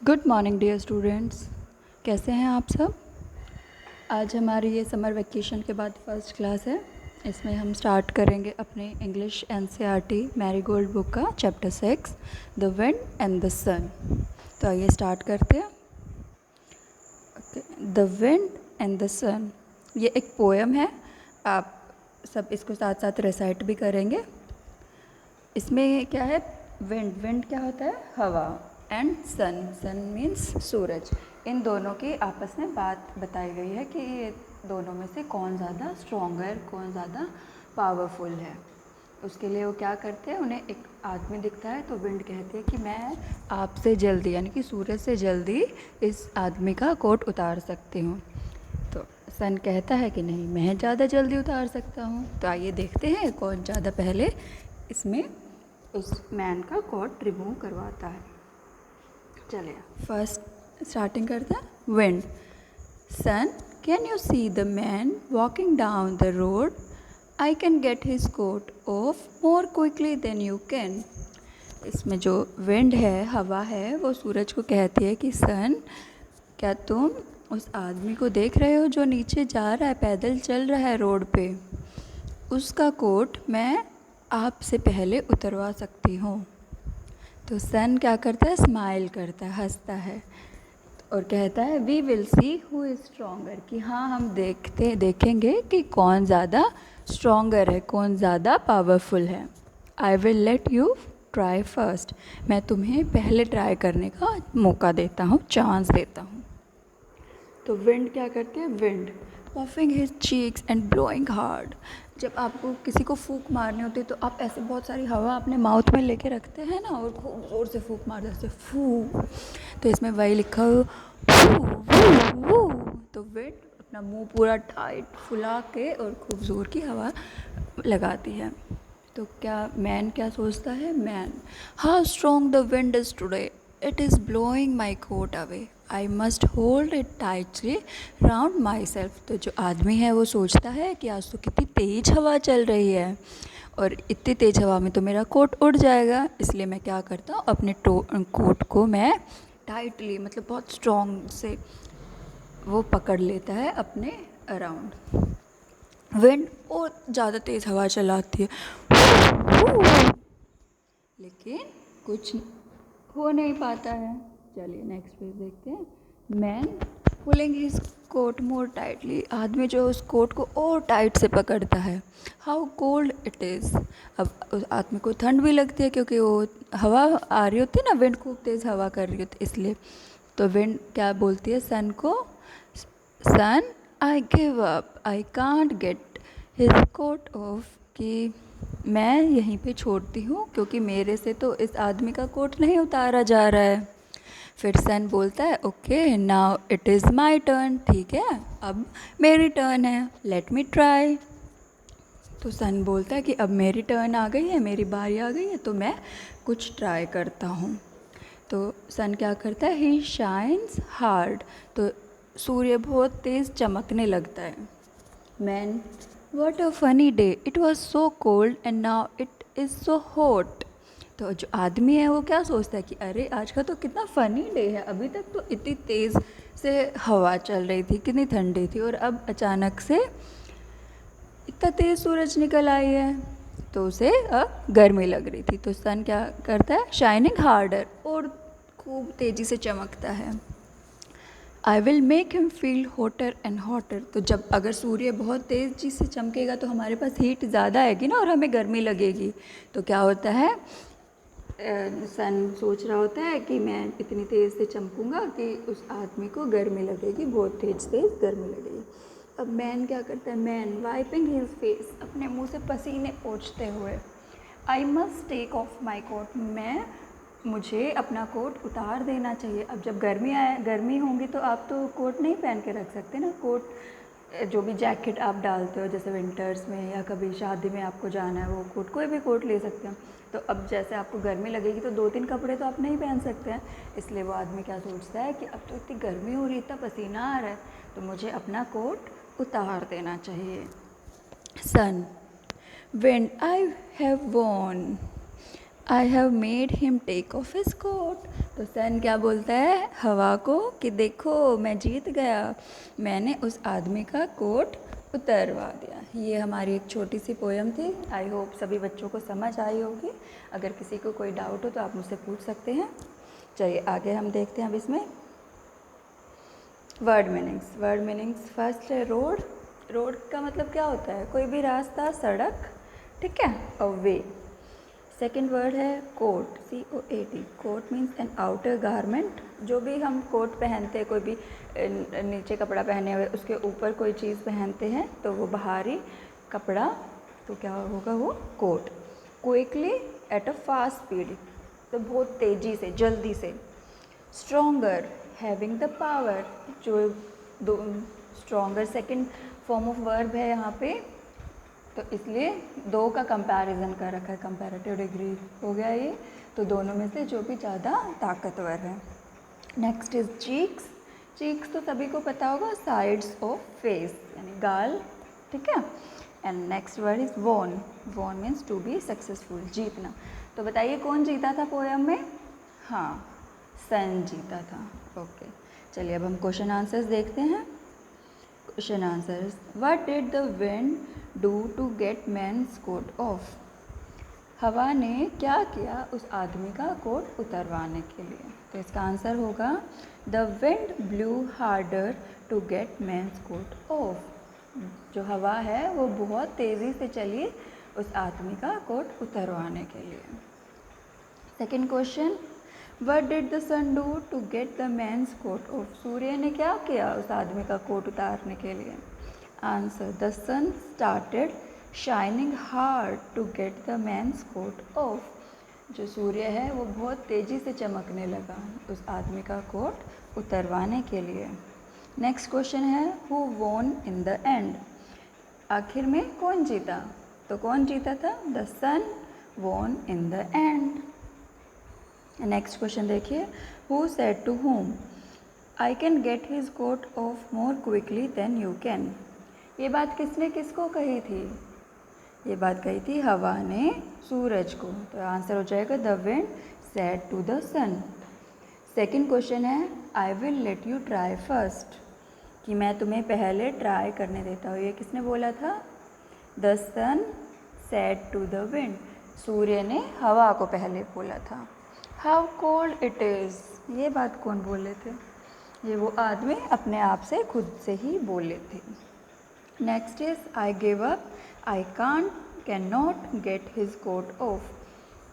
Good morning dear students. कैसे हैं आप सब। आज हमारी ये समर वेकेशन के बाद फर्स्ट क्लास है। इसमें हम स्टार्ट करेंगे अपने इंग्लिश एनसीईआरटी मैरीगोल्ड बुक का chapter 6 the wind and the sun. तो आइए स्टार्ट करते हैं। The wind and the sun ये एक पोएम है। आप सब इसको साथ साथ रिसाइट भी करेंगे। इसमें क्या है, विंड विंड क्या होता है, हवा, एंड सन सन मीन्स सूरज। इन दोनों की आपस में बात बताई गई है कि ये दोनों में से कौन ज़्यादा स्ट्रॉन्गर, कौन ज़्यादा पावरफुल है। उसके लिए वो क्या करते हैं, उन्हें एक आदमी दिखता है तो विंड कहती है कि मैं आपसे जल्दी यानी कि सूरज से जल्दी इस आदमी का कोट उतार सकती हूँ। तो सन कहता है कि नहीं, मैं ज़्यादा जल्दी उतार सकता हूँ। तो आइए देखते हैं कौन ज़्यादा पहले इसमें उस मैन का कोट रिमूव करवाता है। चलिए फर्स्ट स्टार्टिंग करते हैं। Wind, sun can you see the man walking down the road, I can get his coat off more quickly than you can. इसमें जो विंड है, हवा है, वो सूरज को कहती है कि सन, क्या तुम उस आदमी को देख रहे हो जो नीचे जा रहा है, पैदल चल रहा है रोड पे, उसका कोट मैं आपसे पहले उतरवा सकती हूँ। तो सन क्या करता है, स्माइल करता है, हंसता है और कहता है we will see who is stronger, कि हाँ हम देखेंगे कि कौन ज़्यादा स्ट्रॉन्गर है, कौन ज़्यादा पावरफुल है। I will let you try first, मैं तुम्हें पहले ट्राई करने का मौका देता हूँ, चांस देता हूँ। तो विंड क्या करते हैं, wind puffing his cheeks and blowing hard. जब आपको किसी को फूंक मारनी होती है तो आप ऐसे बहुत सारी हवा अपने माउथ में लेके रखते हैं ना, और खूब ज़ोर से फूंक मारते हैं, फू। तो इसमें वही लिखा हो, फू वू वू। तो विंड अपना मुंह पूरा टाइट फुला के और खूब ज़ोर की हवा लगाती है। तो क्या मैन क्या सोचता है, man, how strong the wind is today, it is blowing my coat away, I must hold it tightly round my self. तो जो आदमी है वो सोचता है कि आज तो कितनी तेज़ हवा चल रही है और इतनी तेज़ हवा में तो मेरा कोट उड़ जाएगा, इसलिए मैं क्या करता हूँ, अपने कोट को मैं टाइटली, मतलब बहुत स्ट्रॉन्ग से वो पकड़ लेता है अपने अराउंड। विंड बहुत ज़्यादा तेज़ हवा चलाती है, लेकिन कुछ हो नहीं पाता है। चलिए नेक्स्ट पेज देखते हैं। मैन पुलिंग हिज कोट मोर टाइटली, आदमी जो उस कोट को और टाइट से पकड़ता है। हाउ कोल्ड इट इज़, अब उस आदमी को ठंड भी लगती है क्योंकि वो हवा आ रही होती है ना, विंड खूब तेज़ हवा कर रही होती है इसलिए। तो विंड क्या बोलती है सन को, sun I give up, I can't get his coat off, कि मैं यहीं पे छोड़ती हूँ क्योंकि मेरे से तो इस आदमी का कोट नहीं उतारा जा रहा है। फिर सन बोलता है okay now it is my turn, ठीक है अब मेरी टर्न है, लेट मी ट्राई। तो सन बोलता है कि अब मेरी टर्न आ गई है, मेरी बारी आ गई है, तो मैं कुछ ट्राई करता हूँ। तो सन क्या करता है, ही शाइन्स हार्ड, तो सूर्य बहुत तेज़ चमकने लगता है। Man, what a funny day, it was so cold and now it is so hot. तो जो आदमी है वो क्या सोचता है कि अरे आज का तो कितना फ़नी डे है, अभी तक तो इतनी तेज़ से हवा चल रही थी, कितनी ठंडी थी, और अब अचानक से इतना तेज़ सूरज निकल आई है, तो उसे अब गर्मी लग रही थी। तो सन क्या करता है, शाइनिंग हार्डर, और खूब तेज़ी से चमकता है। I will make him feel hotter and hotter, तो जब अगर सूर्य बहुत तेज़ी से चमकेगा तो हमारे पास हीट ज़्यादा आएगी ना और हमें गर्मी लगेगी। तो क्या होता है, सन सोच रहा होता है कि मैं इतनी तेज़ से चमकूंगा कि उस आदमी को गर्मी लगेगी, बहुत तेज़ गर्मी लगेगी। अब मैन क्या करता है, मैन वाइपिंग हिज फेस, अपने मुंह से पसीने पोंछते हुए, I must take off my coat, मुझे अपना कोट उतार देना चाहिए। अब जब गर्मी होंगी तो आप तो कोट नहीं पहन के रख सकते ना, कोट जो भी जैकेट आप डालते हो जैसे विंटर्स में या कभी शादी में आपको जाना है, वो कोट, कोई भी कोट ले सकते हो। तो अब जैसे आपको गर्मी लगेगी तो 2-3 कपड़े तो आप नहीं पहन सकते हैं, इसलिए वो आदमी क्या सोचता है कि अब तो इतनी गर्मी हो रही है, इतना पसीना आ रहा है, तो मुझे अपना कोट उतार देना चाहिए। Sun, wind, I have won, I have made him take off his coat. तो सन क्या बोलता है हवा को कि देखो मैं जीत गया, मैंने उस आदमी का कोट उतरवा दिया। ये हमारी एक छोटी सी पोयम थी। आई होप सभी बच्चों को समझ आई होगी। अगर किसी को कोई डाउट हो तो आप मुझसे पूछ सकते हैं। चलिए आगे हम देखते हैं अब इसमें word meanings. Word meanings first है रोड। रोड का मतलब क्या होता है? कोई भी रास्ता, सड़क, ठीक है, और वे। सेकेंड वर्ड है coat, COAT। Coat means an outer garment. जो भी हम कोट पहनते हैं, कोई भी नीचे कपड़ा पहने हुए उसके ऊपर कोई चीज़ पहनते हैं तो वो बाहरी कपड़ा, तो क्या होगा वो coat. Quickly at a fast speed, तो बहुत तेज़ी से, जल्दी से। स्ट्रोंगर, हैविंग द पावर, जो दो stronger second form of verb है यहाँ पे, तो इसलिए दो का कंपैरिजन कर रखा है, कंपैरेटिव डिग्री हो गया ये। तो दोनों में से जो भी ज़्यादा ताकतवर है। Next is cheeks. चीक्स तो सभी को पता होगा, साइड्स ऑफ फेस यानी गाल, ठीक है। And next word is won. Won means to be successful, जीतना। तो बताइए कौन जीता था पोयम में? हाँ, सन जीता था। ओके, चलिए अब हम क्वेश्चन आंसर्स देखते हैं। Question answers. What did the wind do to get man's coat off? हवा ने क्या किया उस आदमी का कोट उतरवाने के लिए? तो इसका आंसर होगा the wind blew harder to get man's coat off. जो हवा है वो बहुत तेज़ी से चली उस आदमी का कोट उतरवाने के लिए। Second question, What did the sun do to get the man's coat off? सूर्य ने क्या किया उस आदमी का कोट उतारने के लिए? Answer, the sun started shining hard to get the man's coat off. जो सूर्य है वो बहुत तेज़ी से चमकने लगा उस आदमी का कोट उतरवाने के लिए। नेक्स्ट क्वेश्चन है Who won in the end? आखिर में कौन जीता? तो कौन जीता था? The sun won in the end. Next question देखिए, who said to whom? I can get his coat off more quickly than you can. ये बात किसने किसको कही थी? ये बात कही थी हवा ने सूरज को। तो आंसर हो जाएगा the wind said to the sun. Second question है I will let you try first, कि मैं तुम्हें पहले ट्राई करने देता हूँ। ये किसने बोला था? The sun said to the wind. सूर्य ने हवा को पहले बोला था। हाउ कोल्ड इट इज़, ये बात कौन बोले थे? ये वो आदमी अपने आप से खुद से ही बोले थे। Next is I give up, I can not get his coat off,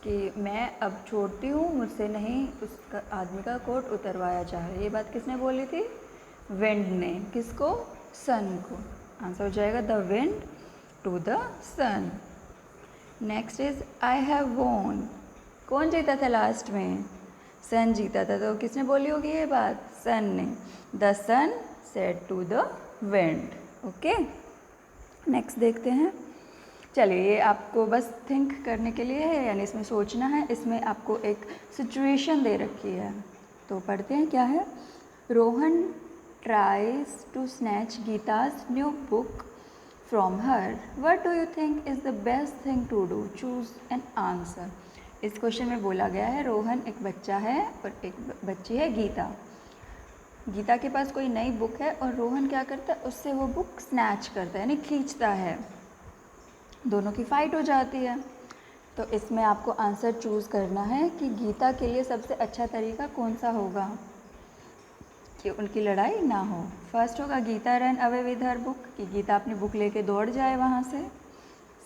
कि मैं अब छोड़ती हूँ, मुझसे नहीं उस आदमी का कोट उतरवाया जा रहा है। ये बात किसने बोली थी? विंड ने। किसको? सन को। आंसर हो जाएगा the wind to the sun. Next is I have won. कौन जीता था लास्ट में? सन जीता था। तो किसने बोली होगी ये बात? सन ने। The sun said to the wind. Okay, next देखते हैं। चलिए, ये आपको बस थिंक करने के लिए है, यानी इसमें सोचना है। इसमें आपको एक सिचुएशन दे रखी है, तो पढ़ते हैं क्या है। Rohan tries to snatch Geeta's new book from her. What do you think is the best thing to do? Choose an answer. इस क्वेश्चन में बोला गया है रोहन एक बच्चा है और एक बच्ची है गीता। गीता के पास कोई नई बुक है और रोहन क्या करता है? उससे वो बुक स्नैच करता है, यानी खींचता है। दोनों की फाइट हो जाती है। तो इसमें आपको आंसर चूज़ करना है कि गीता के लिए सबसे अच्छा तरीका कौन सा होगा कि उनकी लड़ाई ना हो। फर्स्ट होगा Geeta run away with her book, कि गीता अपनी बुक लेके दौड़ जाए वहाँ से।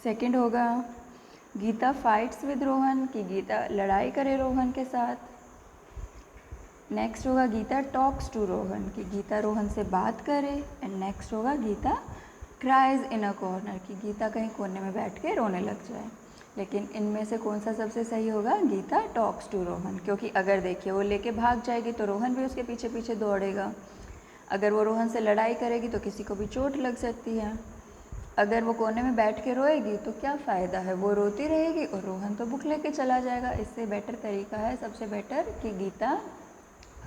सेकंड होगा गीता फाइट्स विद रोहन, कि गीता लड़ाई करे रोहन के साथ। नेक्स्ट होगा गीता टॉक्स टू रोहन, कि गीता रोहन से बात करे। एंड नेक्स्ट होगा Geeta cries in a corner, कि गीता कहीं कोने में बैठ के रोने लग जाए। लेकिन इनमें से कौन सा सबसे सही होगा? गीता टॉक्स टू रोहन, क्योंकि अगर देखिए वो लेके भाग जाएगी तो रोहन भी उसके पीछे पीछे दौड़ेगा। अगर वो रोहन से लड़ाई करेगी तो किसी को भी चोट लग सकती है। अगर वो कोने में बैठ के रोएगी तो क्या फ़ायदा है? वो रोती रहेगी और रोहन तो बुक लेके चला जाएगा। इससे बेटर तरीका है, सबसे बेटर, कि गीता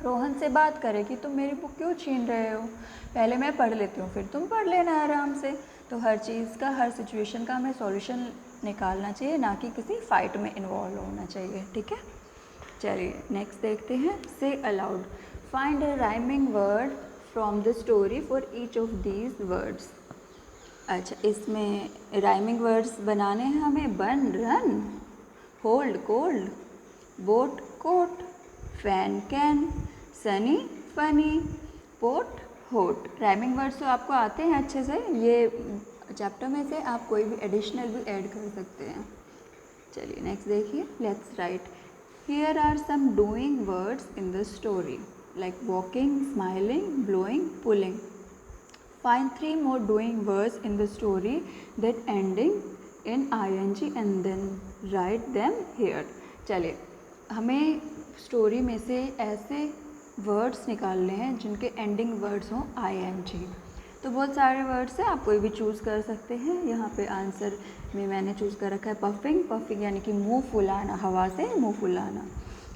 रोहन से बात करे कि तुम मेरी बुक क्यों छीन रहे हो, पहले मैं पढ़ लेती हूँ फिर तुम पढ़ लेना आराम से। तो हर चीज़ का, हर सिचुएशन का हमें सॉल्यूशन निकालना चाहिए, ना कि किसी फाइट में इन्वॉल्व होना चाहिए, ठीक है। चलिए नेक्स्ट देखते हैं। Say aloud, find a rhyming word from the story for each of these words. अच्छा, इसमें राइमिंग वर्ड्स बनाने हैं हमें। Bun run, hold cold, boat coat, fan can, sunny funny, pot hot. Rhyming words तो आपको आते हैं अच्छे से, ये चैप्टर में से आप कोई भी एडिशनल भी ऐड कर सकते हैं। चलिए नेक्स्ट देखिए। Let's write, here are some doing words in the story like walking, smiling, blowing, pulling. Find 3 more doing words in the story that ending in ing and then write them here. चलिए, हमें story में से ऐसे words निकालने हैं जिनके ending words हों ing। तो बहुत सारे वर्ड्स हैं, आप कोई भी चूज़ कर सकते हैं। यहाँ पे आंसर में मैंने चूज़ कर रखा है पफिंग। पफिंग यानी कि मुंह फुलाना, हवा से मुंह फुलाना,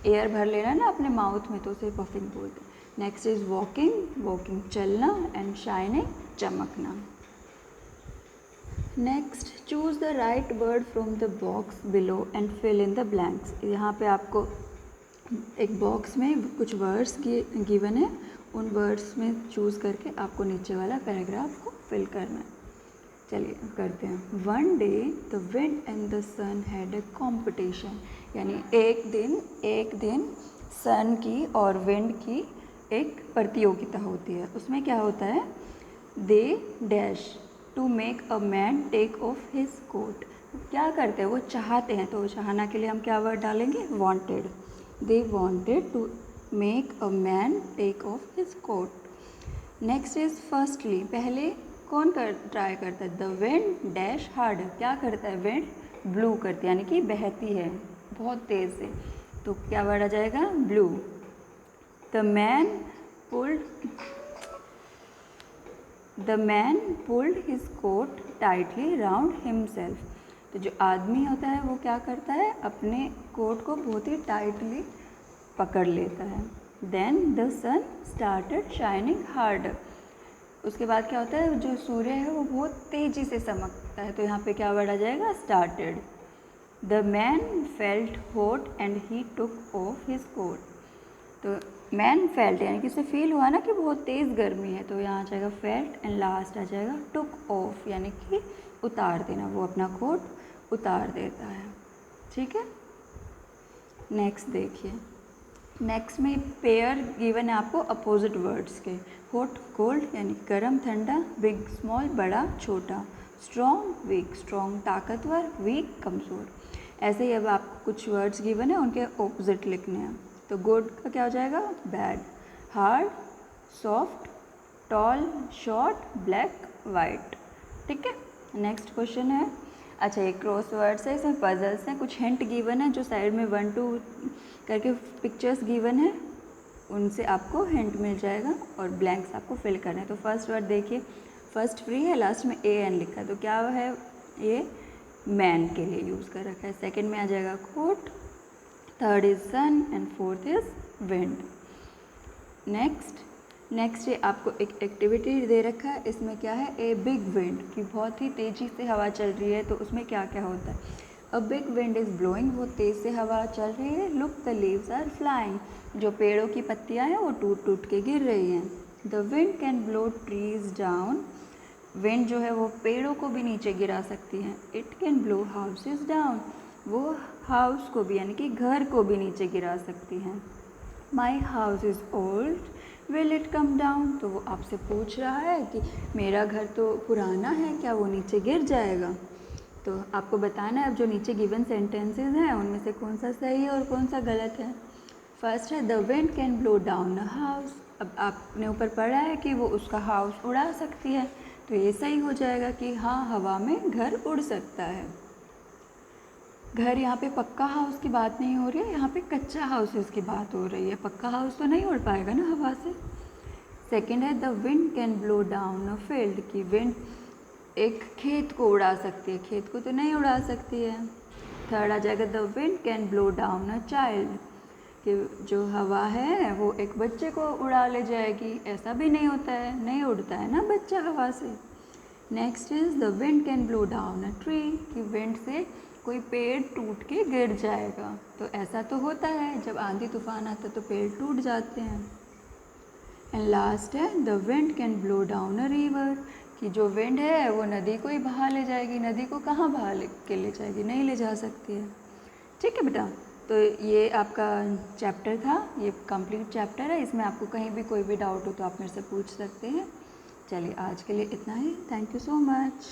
एयर भर लेना ना अपने माउथ में, तो उसे पफिंग बोलते हैं। नेक्स्ट इज वॉकिंग, वॉकिंग चलना, एंड शाइनिंग चमकना। Next, choose the right word from the box below and fill in the blanks. यहाँ पे आपको एक बॉक्स में कुछ वर्ड्स गिवन है, उन वर्ड्स में चूज़ करके आपको नीचे वाला पैराग्राफ को फिल करना है। चलिए करते हैं। One day the wind and the sun had a competition, यानी एक दिन सन की और विंड की एक प्रतियोगिता होती है। उसमें क्या होता है, they dash to make a man take off his coat. क्या करते हैं, वो चाहते हैं, तो चाहना के लिए हम क्या वर्ड डालेंगे, wanted. They wanted to make a man take off his coat. Next is firstly, पहले कौन ट्राई करता है, द विंड डैश हार्ड, क्या करता है, विंड ब्लू करती है, यानी कि बहती है बहुत तेज़ से, तो क्या वर्ड आ जाएगा, blew. The man pulled his coat tightly round himself. तो जो आदमी होता है वो क्या करता है, अपने कोट को बहुत ही टाइटली पकड़ लेता है। Then the sun started shining hard, उसके बाद क्या होता है, जो सूर्य है वो बहुत तेज़ी से चमकता है, तो यहाँ पे क्या वर्ड आ जाएगा, started. The man felt hot and he took off his coat. तो मैन फेल्ट यानी कि उसे फील हुआ ना कि बहुत तेज़ गर्मी है, तो यहाँ आ जाएगा फेल्ट, एंड लास्ट आ जाएगा टुक ऑफ, यानी कि उतार देना, वो अपना कोट उतार देता है, ठीक है। नेक्स्ट देखिए। नेक्स्ट में पेयर गिवन है आपको अपोजिट वर्ड्स के। हॉट कोल्ड यानी गर्म ठंडा, बिग स्मॉल बड़ा छोटा, स्ट्रॉन्ग वीक, स्ट्रॉन्ग ताकतवर, वीक कमज़ोर। ऐसे ही अब आपको कुछ वर्ड्स गिवन है, उनके ऑपोजिट लिखने हैं। तो गुड का क्या हो जाएगा, bad, hard soft, tall short, black white, ठीक है। नेक्स्ट क्वेश्चन है, अच्छा ये क्रॉस वर्ड्स है, इसमें पजल्स हैं, कुछ हिंट गिवन है, जो साइड में 1 2 करके पिक्चर्स गिवन है, उनसे आपको हिंट मिल जाएगा और ब्लैंक्स आपको फिल करना है। तो फर्स्ट वर्ड देखिए, फर्स्ट फ्री है, लास्ट में ए एन लिखा है, तो क्या है, ये मैन के लिए यूज़ कर रखा है। सेकंड में आ जाएगा coat, third is sun, and fourth is wind. Next ये आपको एक एक्टिविटी दे रखा है, इसमें क्या है, ए बिग विंड, कि बहुत ही तेज़ी से हवा चल रही है, तो उसमें क्या क्या होता है, a big wind is blowing, बहुत तेज़ से हवा चल रही है। Look the leaves are flying, जो पेड़ों की पत्तियां हैं वो टूट टूट के गिर रही हैं। The wind can blow trees down, wind जो है वो पेड़ों को भी नीचे गिरा सकती है। It can blow houses down, वो हाउस को भी यानी कि घर को भी नीचे गिरा सकती हैं। My house is old, will it come down, तो वो आपसे पूछ रहा है कि मेरा घर तो पुराना है, क्या वो नीचे गिर जाएगा। तो आपको बताना है अब जो नीचे गिवन सेंटेंसेस हैं उनमें से कौन सा सही है और कौन सा गलत है। फर्स्ट है the wind can blow down a house, अब आपने ऊपर पढ़ा है कि वो उसका हाउस उड़ा सकती है, तो ये सही हो जाएगा कि हाँ हवा में घर उड़ सकता है। घर यहाँ पे पक्का हाउस की बात नहीं हो रही है, यहाँ पे कच्चा हाउसेस की बात हो रही है, पक्का हाउस तो नहीं उड़ पाएगा ना हवा से। सेकंड है the wind can blow down a field, कि विंड एक खेत को उड़ा सकती है, खेत को तो नहीं उड़ा सकती है। थर्ड आ जाएगा the wind can blow down a child, कि जो हवा है वो एक बच्चे को उड़ा ले जाएगी, ऐसा भी नहीं होता है, नहीं उड़ता है ना बच्चा हवा से। Next is the wind can blow down a tree, कि विंड से कोई पेड़ टूट के गिर जाएगा। तो ऐसा तो होता है, जब आंधी तूफान आता है तो पेड़ टूट जाते हैं। एंड लास्ट है the wind can blow down a river, कि जो विंड है वो नदी को ही बहा ले जाएगी। नदी को कहाँ बहा के ले जाएगी, नहीं ले जा सकती है। ठीक है बेटा, तो ये आपका चैप्टर था, ये कंप्लीट चैप्टर है। इसमें आपको कहीं भी कोई भी डाउट हो तो आप मेरे से पूछ सकते हैं। चलिए आज के लिए इतना ही। Thank you so much.